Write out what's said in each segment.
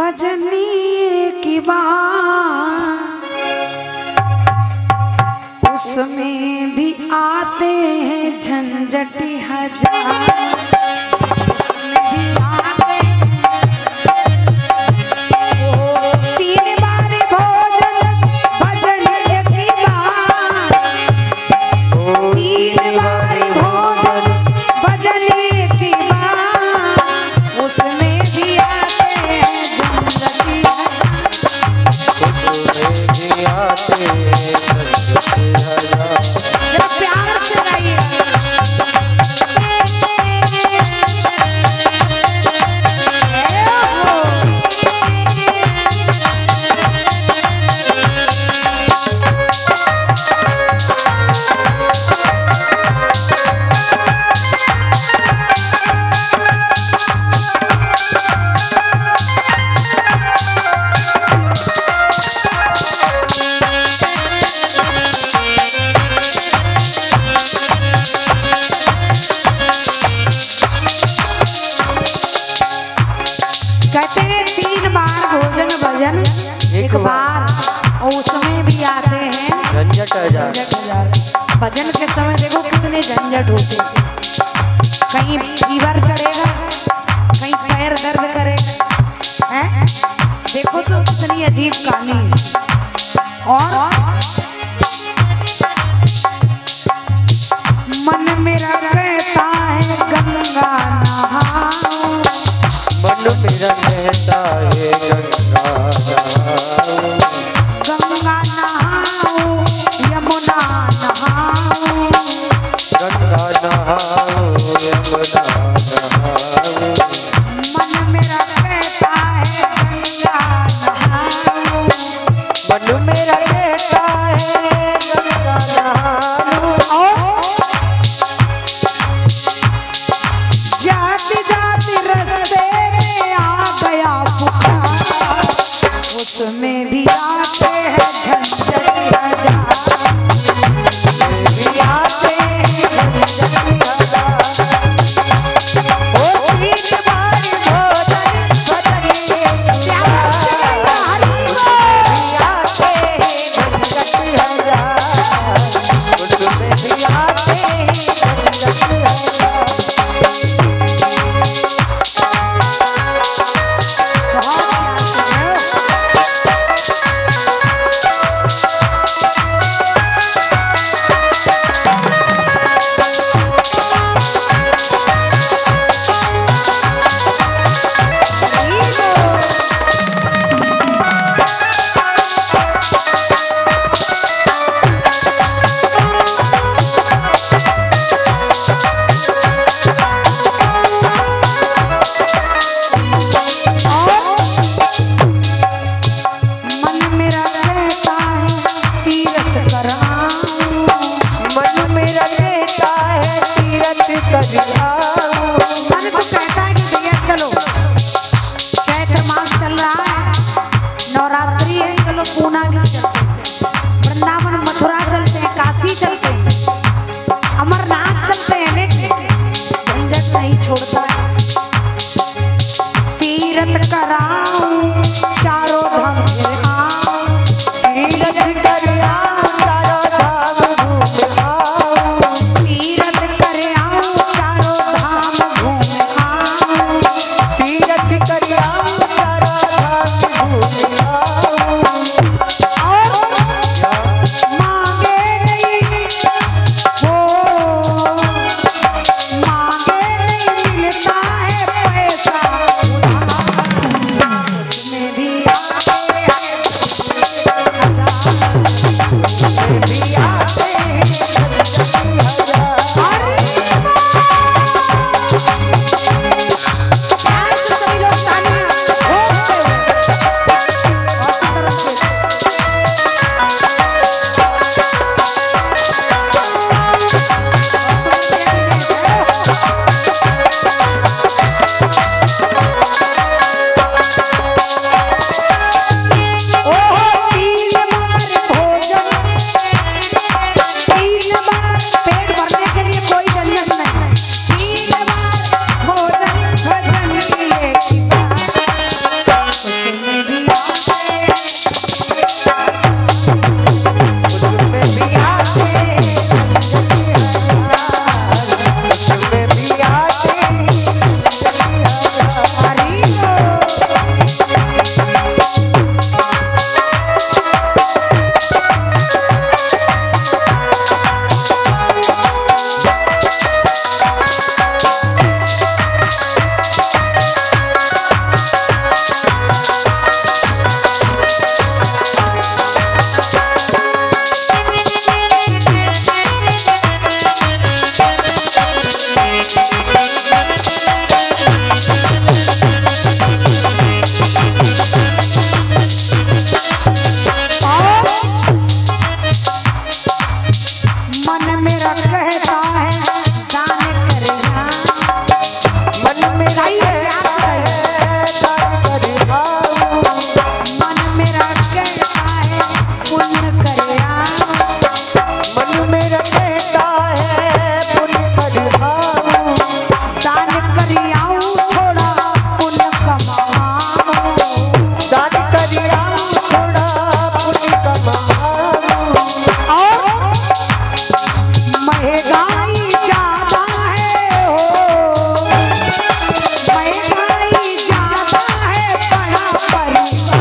भजनी की बात उसमें भी आते हैं झंझटी हजार। कहते हैं 3 बार भोजन भजन एक बार, और उसमें भी आते हैं झंझट हजार। भजन के समय देखो कितने झंझट होते, कहीं फीवर चढ़ेगा, कहीं पैर दर्द करेगा, हैं? देखो तो कितनी अजीब कहानी है। और मन मेरा कहता है गंगा नहाओ, मन मेरा कहता है गंगा नहाओ, यमुना नहाओ, गंगा नहाओ, यमुना नहाओ। मन मेरा कहता है गंगा नहाओ, मन मेरा कहता है गंगा नहाओ। जाते जाते रास्ते में आ गया पुकार, उसमें भी आते हैं झंझट हजार, भी आते हैं झंझट हजार। ओ 3 बार भोजन भजन प्यार से हरि भी आते हैं झंझट हजार, उसमें भी आते हैं झंझट हजार। मन तो कहता है कि भैया चलो, चैत्र मास चल रहा है, नवरात्रि है, चलो पूना गिर चलते हैं, वृंदावन मथुरा चलते हैं, काशी चलते हैं, अमरनाथ चलते हैं, लेकिन झंझट नहीं छोड़ता है। तीरथ कराऊं चारों धाम के आओ, तीरथ कर आओ चारों धाम घूम आओ, तीरथ कर आओ चारों धाम घूम आओ, तीरथ कर आओ चारों धाम घूम आओ। और मांगे नहीं वो कहता है दान करेगा, मन मेरा कहता है दान करेगा, मन मेरा कहता है पुण्य करेगा, मन मेरा कहता है पुण्य करेगा, दान करियाऊं थोड़ा पुण्य कमाऊं, दान करियाऊं थोड़ा पुण्य कमाऊं, और महंगाई ज्यादा है हो, महंगाई ज्यादा है बड़ा परिवार,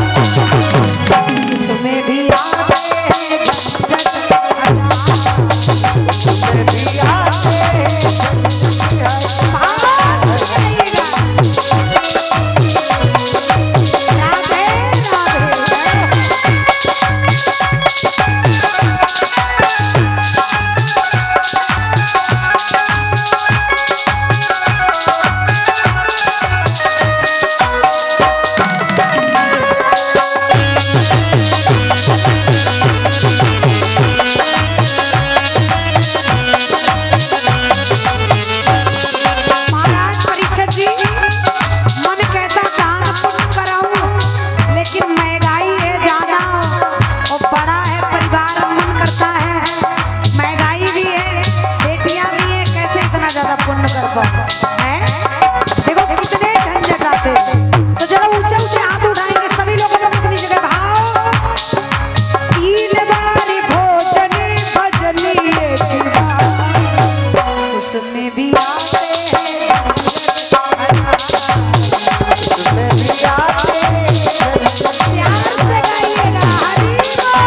इसमें भी आते हैं झंझट उसमें भी आते हैं आवाज सुनाइएगा। राधे राधे। महाराज परीक्षित जी, मन कहता दान पुण्य कराऊं, लेकिन महंगाई है ज्यादा और बड़ा है परिवार, मन करता है महंगाई भी है, बेटियां भी है, कैसे इतना ज्यादा पुण्य कर पाऊं हैं? देखो कितने झंझट आते हैं। तो जरा ऊंचे ऊंचे हाथ उठाएंगे सभी लोग अपनी जगह। भाव, तीन बारी भोजन भजनी की बात, उसमें भी आते हैं उसमें भी आते हैं प्यार से गाइएगा हरि बोल।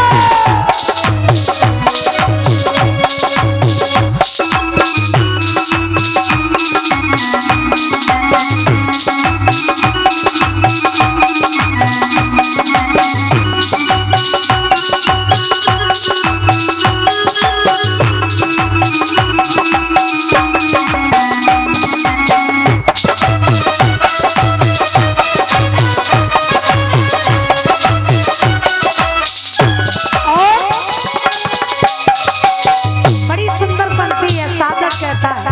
बड़ी सुंदर पंक्ति है। साधक कहता है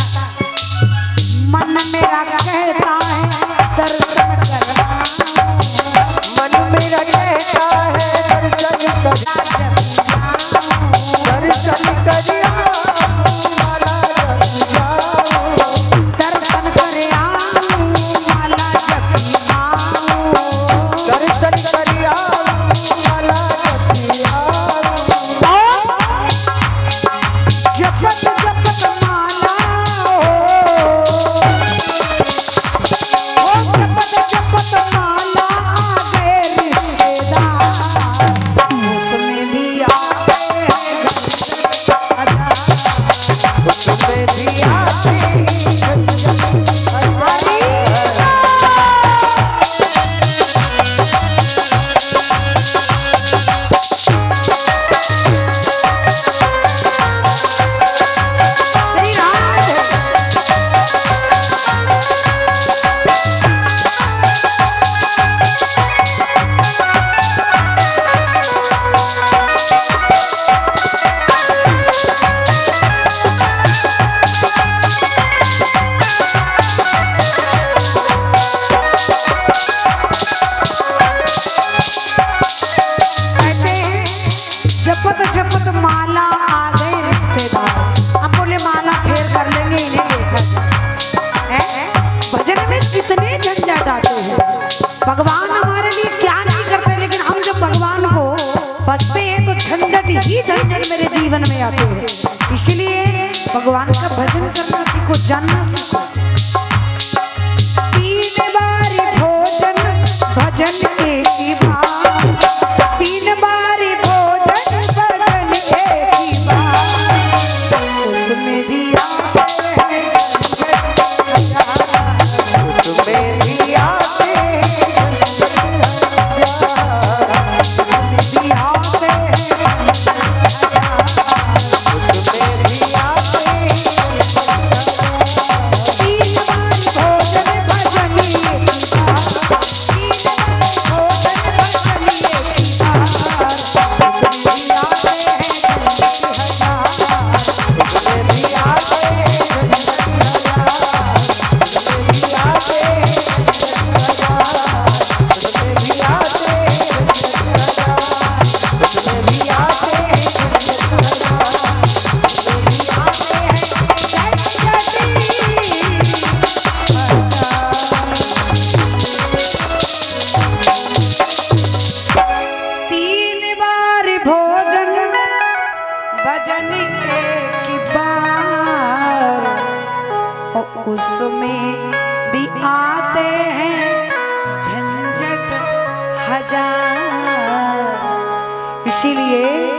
मन मेरा कहता है दर्शन करना, मन मेरा कहता है दर्शन करिया माला जप जाऊं, दर्शन करे आऊं माला जपी आऊं, दर्शन करिया माला जप जाऊं, जपत जपत माला हो जपत जपत माला आ गए रिश्तेदार, उसमें भी आते हैं उसमें भी आते हैं हरि श्री राधे। कहते हैं जपत जपत माला आ गए रिश्तेदार। हम बोले माला फेर कर लेंगे, इन्हें देखा जाए हैं? भजन में कितने झंझट आते हैं। भगवान हमारे लिए क्या नहीं करते, लेकिन हम जब भगवान को बसते हैं तो झंझट ही झंझट मेरे जीवन में आते हैं। इसलिए भगवान का भजन करना सीखो, जानना सीखो। तीन बारी भोजन भजन एक ही बार, तीन बारी भोजन भजन एक ही बार, उसमें भी आते हैं झंझट उसमें भी आते हैं उसमें भी आते हैं उसमें भी आते हैं तीन बारी भोजन भजन एक ही बार, तीन बारी भोजन भजन एक ही बार, उसमें भी आते हैं झंझट हजार, उसमें भी तो उसमें भी आते हैं झंझट हजार। इसीलिए